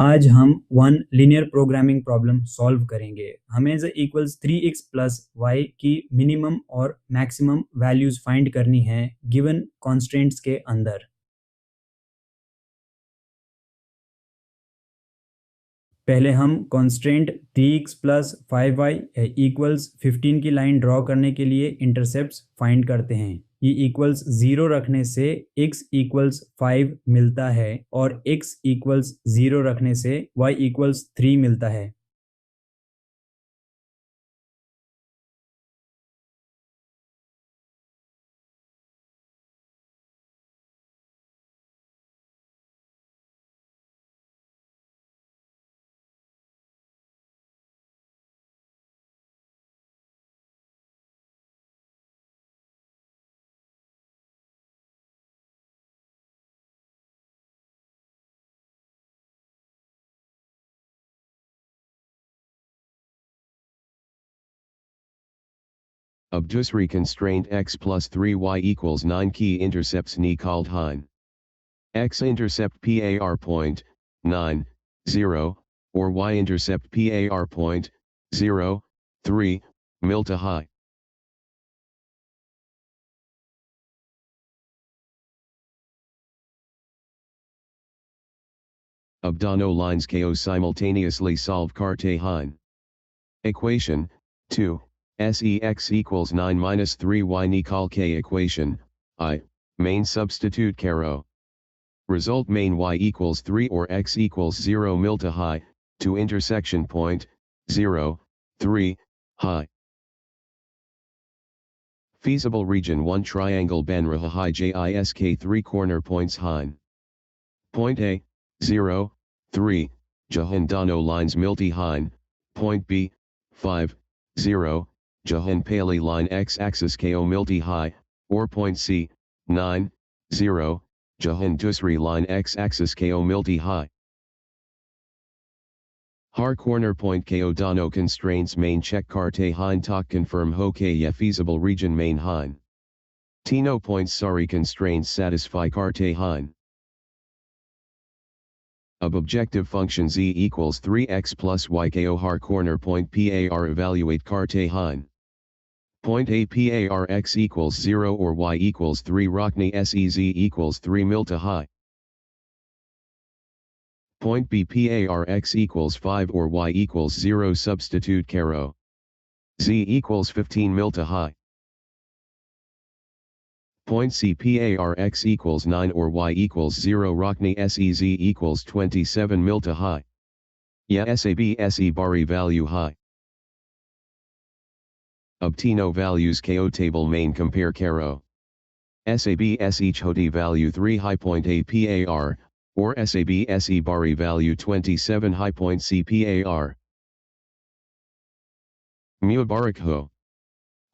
आज हम one linear programming problem solve करेंगे। हमें ज इक्वल्स 3x प्लस वाई की मिनिमम और मैक्सिमम वैल्यूज फाइंड करनी है गिवन कॉन्स्ट्रेंट्स के अंदर। पहले हम constraint 3x plus 5y equals 15 की लाइन ड्रॉ करने के लिए इंटरसेप्ट्स फाइंड करते हैं। ये इक्वल्स 0 रखने से x इक्वल्स 5 मिलता है और x इक्वल्स 0 रखने से y इक्वल्स 3 मिलता है। Of Dusri constraint x plus 3y equals 9 key intercepts ni called hein. X-intercept par point, 9, 0, or y-intercept par point, 0, 3, milta high. Abdano lines ko simultaneously solve carte hein. Equation, 2, sex equals 9 minus 3y ni call k equation, I, main substitute caro. Result main y equals 3 or x equals 0 milta high, to intersection point, 0, 3, high. Feasible region 1 triangle Benraha high JISK 3 corner points hein. Point A, 0, 3, Jahandano lines milti hein, point B, 5, 0, Jahan Paley line x-axis ko milti high, or point C, 9, 0, Jahan Dusri line x-axis ko milti high. Har corner point ko dano constraints main check carte hein tak confirm ho ke ye feasible region main hein. Tino points sorry constraints satisfy carte hein. Of objective function z equals 3x plus y ko har corner point par evaluate carte hein. Point A par x equals 0 or y equals 3 Rockney sez equals 3 milta high. Point B par x equals 5 or y equals 0 substitute caro. Z equals 15 milta high. Point C par x equals 9 or y equals 0 Rockney sez equals 27 milta high. Ya SABSE bari value high. Obtino values ko table main compare caro. SABSE choti value 3 high point A par, or SABSE bari value 27 high point C par. Mubarak ho.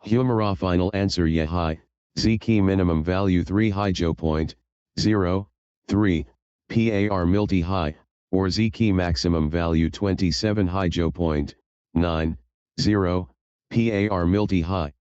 Humara final answer ye high, z key minimum value 3 high jo point, 0, 3, par milti high, or z key maximum value 27 high jo point, 9, 0, par milti high.